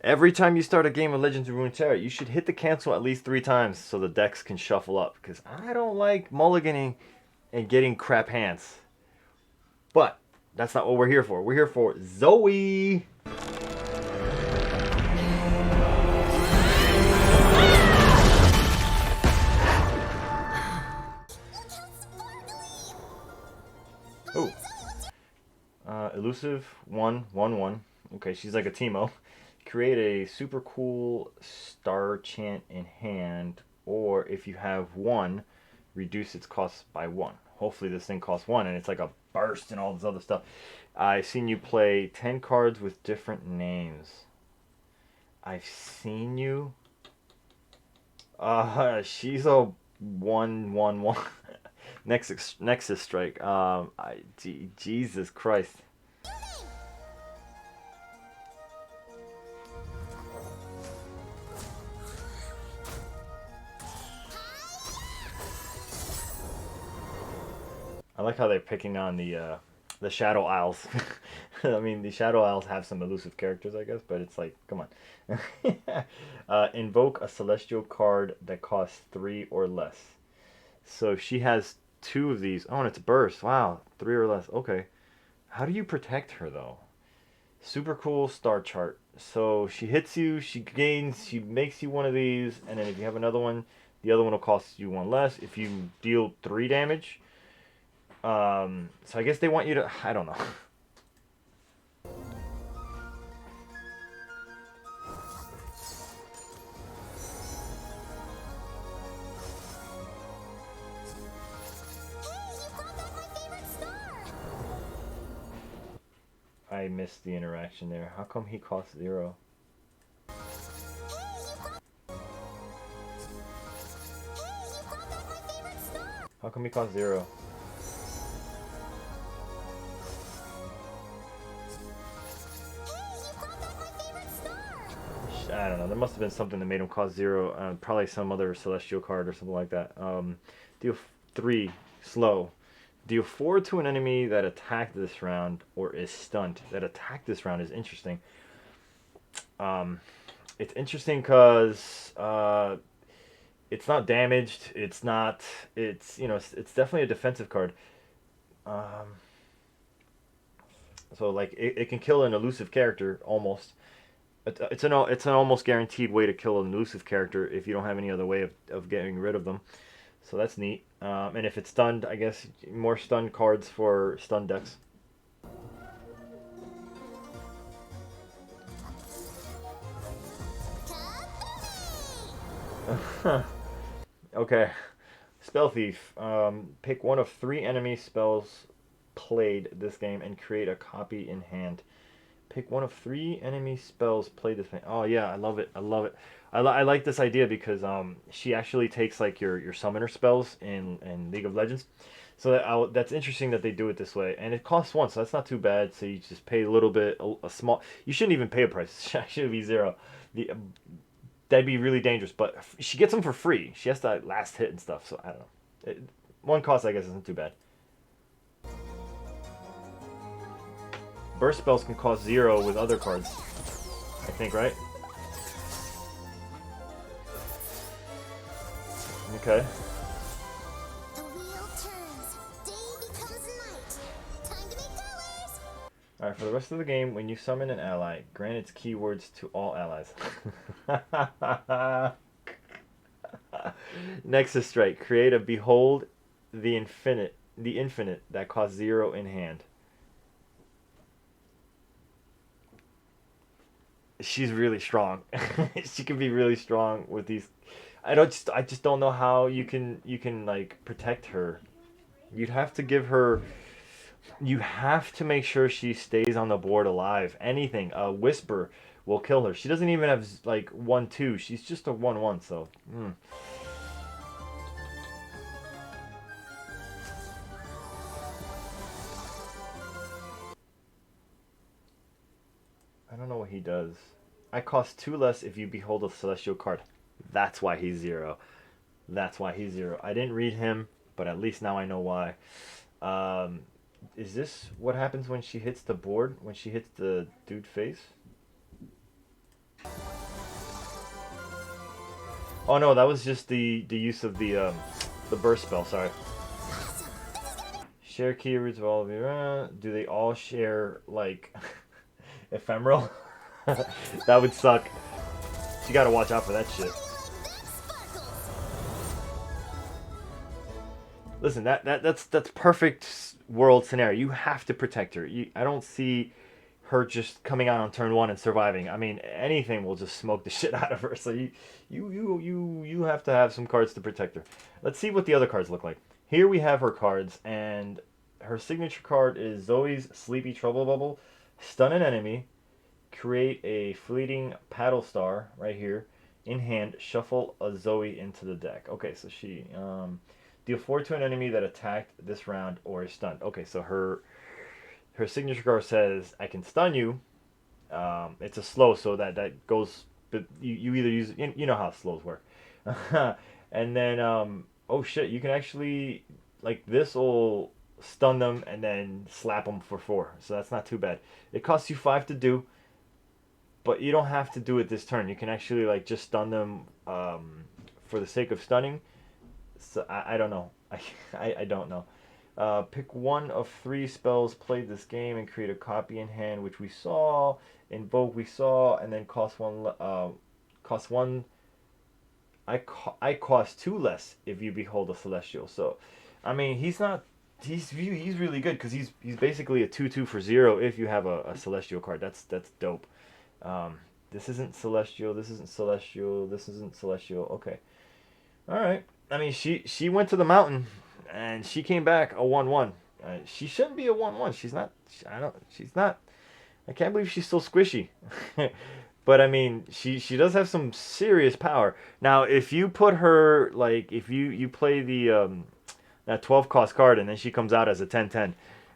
Every time you start a game of Legends of Runeterra, you should hit the cancel at least 3 times so the decks can shuffle up. Because I don't like mulliganing and getting crap hands. But that's not what we're here for. We're here for Zoe. Oh, elusive 1/1/1. Okay, she's like a Teemo. Create a super cool star chant in hand, or if you have one, reduce its cost by one. Hopefully, this thing costs one, and it's like a burst and all this other stuff. I've seen you play 10 cards with different names. I've seen you. She's a 1/1/1. Nexus strike. Jesus Christ. I like how they're picking on the Shadow Isles. I mean, the Shadow Isles have some elusive characters, I guess, but it's like, come on. Invoke a celestial card that costs 3 or less. So she has 2 of these. Oh, and it's burst. Wow, 3 or less. Okay. How do you protect her though? Super cool star chart. So she hits you, she makes you one of these, and then if you have another one, the other one will cost you 1 less. If you deal 3 damage, so I guess they want you to. I don't know. I missed the interaction there. How come he costs 0? How come he costs 0? I don't know. There must have been something that made him cost 0. Probably some other celestial card or something like that. Deal 3 slow. Deal 4 to an enemy that attacked this round or is stunned. That attacked this round is interesting. It's interesting because it's not damaged. It's not. It's it's definitely a defensive card. Um, so like it can kill an elusive character almost. It's an almost guaranteed way to kill an elusive character if you don't have any other way of getting rid of them. So that's neat. And if it's stunned, I guess more stun cards for stun decks. Okay. Spell Thief. Pick one of 3 enemy spells played this game and create a copy in hand. Pick one of 3 enemy spells played this game. Oh yeah, I love it. I love it. I like this idea because she actually takes like your summoner spells in League of Legends. So that's interesting that they do it this way, and it costs 1, so that's not too bad. So you just pay a little bit, a small. You shouldn't even pay a price. It should be 0. The That'd be really dangerous. But she gets them for free. She has to last hit and stuff. So I don't know. 1 cost, I guess, isn't too bad. Burst spells can cost 0 with other cards. I think, right? Okay. Alright, for the rest of the game, when you summon an ally, grant its keywords to all allies. Nexus Strike. Create a Behold the Infinite that costs 0 in hand. She's really strong. She can be really strong with these. I just don't know how you can like protect her. You'd have to give her. You have to make sure she stays on the board alive. Anything, a whisper will kill her. She doesn't even have like 1/2. She's just a 1/1. So, I don't know what he does. I cost 2 less if you behold a celestial card. That's why he's 0. That's why he's 0. I didn't read him, but at least now I know why. Um, is this what happens when she hits the board? When she hits the dude face? Oh no, that was just the use of the burst spell. Sorry. Share keywords of all of you. Do they all share like ephemeral? That would suck. You gotta watch out for that shit. Listen, that's perfect world scenario. You have to protect her. I don't see her just coming out on turn one and surviving. I mean, anything will just smoke the shit out of her. So you have to have some cards to protect her. Let's see what the other cards look like. Here we have her cards, and her signature card is Zoe's Sleepy Trouble Bubble. Stun an enemy. Create a fleeting paddle star right here. In hand, shuffle a Zoe into the deck. Okay, so she deal 4 to an enemy that attacked this round or is stunned. Okay, so her signature card says I can stun you. It's a slow, so that goes. But you either use you know how slows work, and then oh shit, you can actually like this will stun them and then slap them for 4. So that's not too bad. It costs you 5 to do, but you don't have to do it this turn. You can actually like just stun them for the sake of stunning. So I don't know. I don't know. Pick one of 3 spells played this game and create a copy in hand, which we saw. Invoke we saw, and then cost 1. Cost 1. I cost 2 less if you behold a celestial. So, I mean, he's not. He's really good because he's basically a 2/2 for 0 if you have a celestial card. That's dope. This isn't celestial. This isn't celestial. This isn't celestial. Okay. All right. I mean, she went to the mountain, and she came back a 1/1. She shouldn't be a 1/1. She's not. I don't. She's not. I can't believe she's still squishy. But I mean, she does have some serious power. Now, if you put her like if you play the that 12 cost card and then she comes out as a 10/10,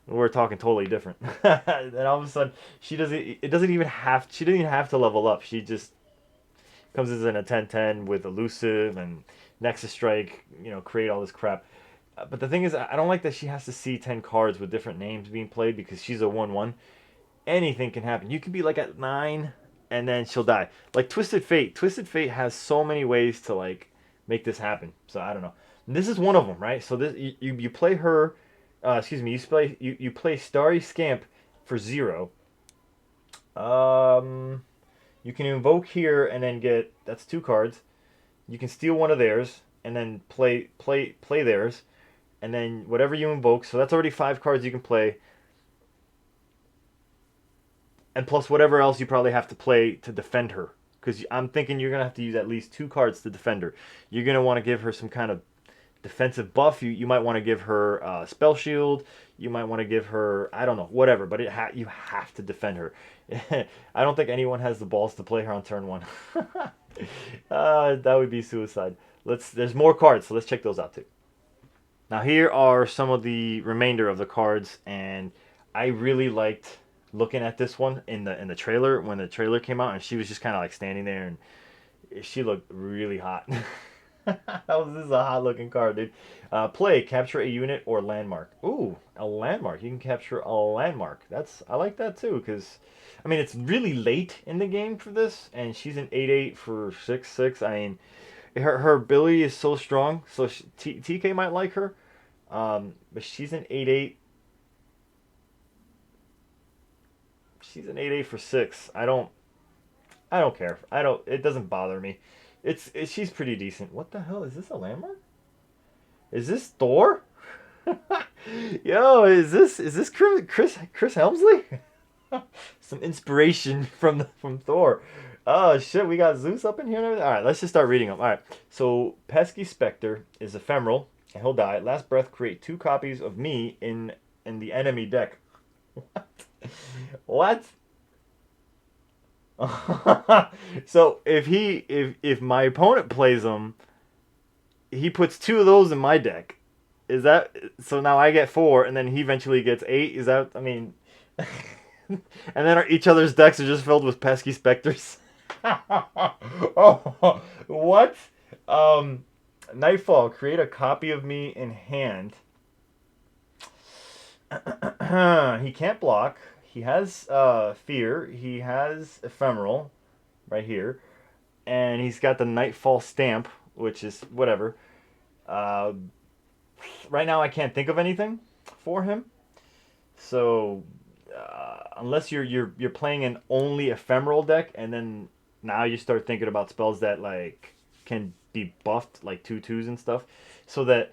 we're talking totally different. And all of a sudden, she doesn't. It doesn't even have. She doesn't even have to level up. She just comes as in a 10/10 with elusive and Nexus Strike, create all this crap. But the thing is, I don't like that she has to see 10 cards with different names being played because she's a 1/1. Anything can happen. You can be like at 9 and then she'll die. Like Twisted Fate. Twisted Fate has so many ways to like make this happen. So I don't know. And this is one of them, right? So this you play her. Excuse me. You play Starry Scamp for 0. You can invoke here and then that's 2 cards. You can steal one of theirs and then play theirs, and then whatever you invoke. So that's already 5 cards you can play, and plus whatever else you probably have to play to defend her. Because I'm thinking you're gonna have to use at least 2 cards to defend her. You're gonna want to give her some kind of defensive buff. You might want to give her spell shield. You might want to give her I don't know whatever. But you have to defend her. I don't think anyone has the balls to play her on turn 1. That would be suicide. There's more cards, so let's check those out too. Now here are some of the remainder of the cards, and I really liked looking at this one in the trailer when the trailer came out, and she was just kind of like standing there, and she looked really hot. This is a hot looking card, dude. Play, capture a unit or landmark. Ooh, a landmark. You can capture a landmark. I like that too, because I mean it's really late in the game for this, and she's an 8/8 for 6/6. I mean, her ability is so strong. So TK might like her, but she's an 8/8. She's an 8/8 for 6. I don't care. It doesn't bother me. She's pretty decent. What the hell is this? A landmark? Is this Thor? Yo, is this Chris Helmsley? Some inspiration from Thor. Oh shit, we got Zeus up in here and everything. All right, let's just start reading them. All right, so Pesky Spectre is ephemeral and he'll die. Last breath, create 2 copies of me in the enemy deck. What? So if my opponent plays him, he puts 2 of those in my deck. Is that so? Now I get 4, and then he eventually gets 8. Is that? I mean, and then each other's decks are just filled with pesky specters. Oh, what? Nightfall. Create a copy of me in hand. He can't block. He has fear. He has ephemeral right here. And he's got the Nightfall stamp, which is whatever. Uh, right now, I can't think of anything for him. So unless you're playing an only ephemeral deck, and then now you start thinking about spells that like can be buffed, like 2/2s and stuff, so that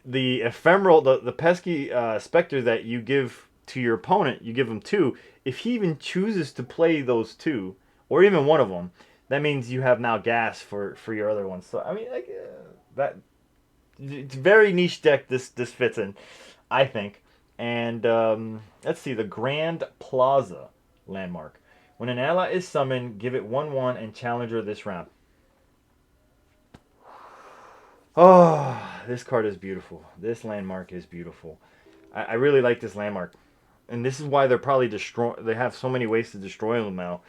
the ephemeral, the pesky specter that you give to your opponent, you give him two. If he even chooses to play those two, or even one of them, that means you have now gas for your other ones. So I mean, like that, it's a very niche deck. This fits in, I think. And let's see, the Grand Plaza landmark. When an ally is summoned, give it 1/1 and challenger this round. Oh, this card is beautiful. This landmark is beautiful. I really like this landmark, and this is why they're probably destroy. They have so many ways to destroy them now,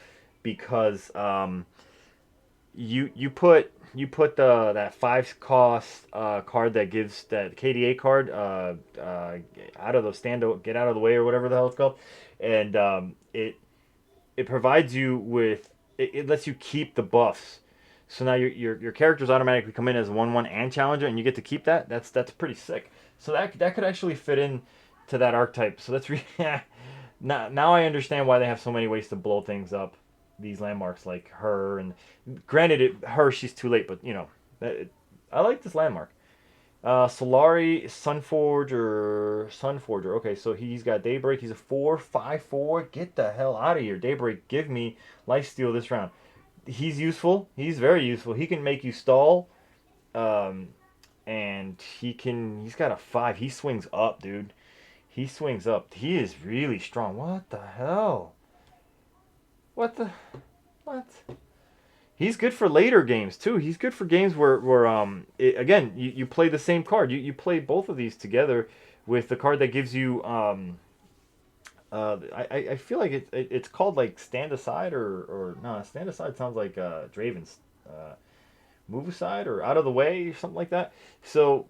because you put the that 5 cost card that gives that KDA card out of the stand, get out of the way, or whatever the hell it's called, and it provides you with, it lets you keep the buffs. So now your characters automatically come in as 1/1 and challenger, and you get to keep that. That's pretty sick. So that could actually fit in to that archetype. So that's really now I understand why they have so many ways to blow things up. These landmarks like her, and granted, she's too late, but I like this landmark. Solari Sunforger. Okay, so he's got Daybreak. He's a 4/5/4. Get the hell out of here, Daybreak. Give me Lifesteal this round. He's useful. He's very useful. He can make you stall, um, and he's got a 5. He swings up, dude. He swings up. He is really strong. What the hell? What the what? He's good for later games too. He's good for games where again, you play the same card. You play both of these together with the card that gives you I feel like it's called like Stand Aside, or no, Stand Aside sounds like Draven's Move Aside or Out of the Way or something like that. So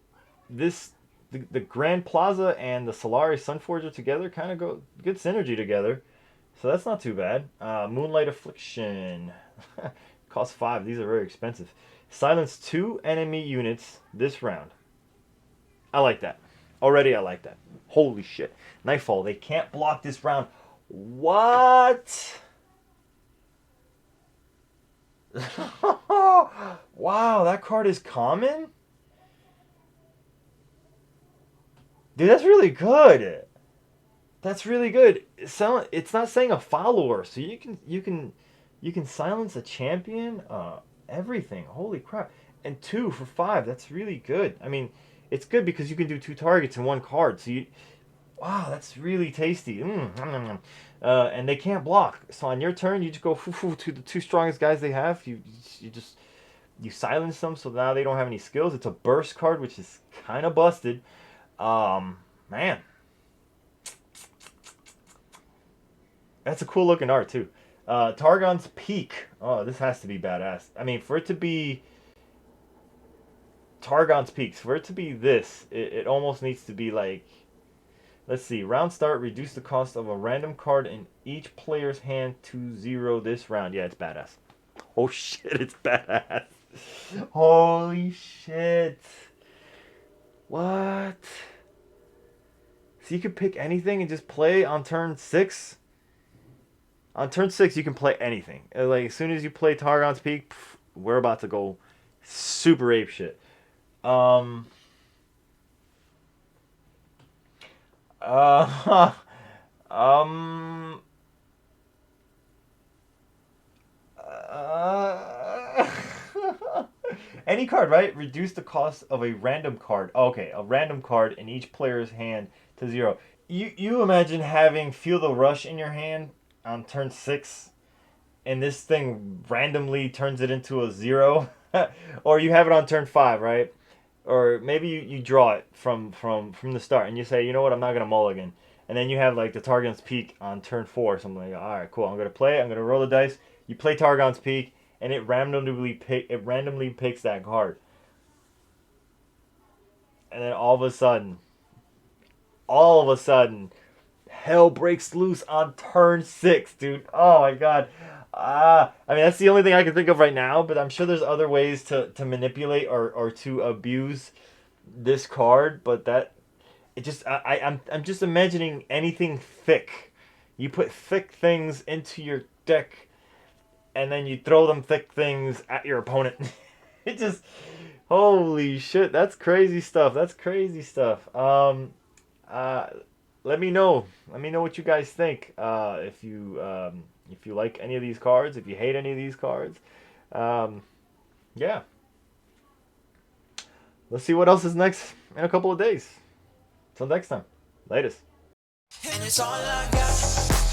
this the Grand Plaza and the Solari Sunforger together kind of go good synergy together. So that's not too bad. Moonlight Affliction. Cost 5. These are very expensive. Silence 2 enemy units this round. I like that. Already I like that. Holy shit. Nightfall. They can't block this round. What? Wow, that card is common? Dude, that's really good. That's really good. It's not saying a follower, so you can silence a champion. Everything. Holy crap! And 2 for 5. That's really good. I mean, it's good because you can do 2 targets in one card. So wow, that's really tasty. And they can't block. So on your turn, you just go to the 2 strongest guys they have. You silence them, so now they don't have any skills. It's a burst card, which is kind of busted. Man. That's a cool looking art too. Targon's Peak. Oh, this has to be badass. I mean, for it to be Targon's Peaks, for it to be this, it almost needs to be like, let's see, round start, reduce the cost of a random card in each player's hand to 0 this round. Yeah, it's badass. Oh shit, it's badass. Holy shit. What? So you could pick anything and just play on turn 6? On turn 6, you can play anything. Like, as soon as you play Targon's Peak, we're about to go super ape shit. Uh, um, uh, any card, right? Reduce the cost of a random card. Okay, a random card in each player's hand to 0. You imagine having Feel the Rush in your hand on turn 6, and this thing randomly turns it into a 0, or you have it on turn 5, right? Or maybe you draw it from the start, and you say, you know what, I'm not gonna mulligan, and then you have like the Targon's Peak on turn 4 or something like that. All right, cool. I'm gonna play it. I'm gonna roll the dice. You play Targon's Peak, and it randomly picks that card, and then all of a sudden, hell breaks loose on turn 6, dude. Oh my god. I mean, that's the only thing I can think of right now, but I'm sure there's other ways to manipulate or to abuse this card, but that it just I'm just imagining anything thick. You put thick things into your deck and then you throw them thick things at your opponent. It just holy shit, that's crazy stuff. That's crazy stuff. Uh let me know. Let me know what you guys think. If you like any of these cards, if you hate any of these cards. Um yeah. Let's see what else is next in a couple of days. Till next time. Latest. And it's all I got.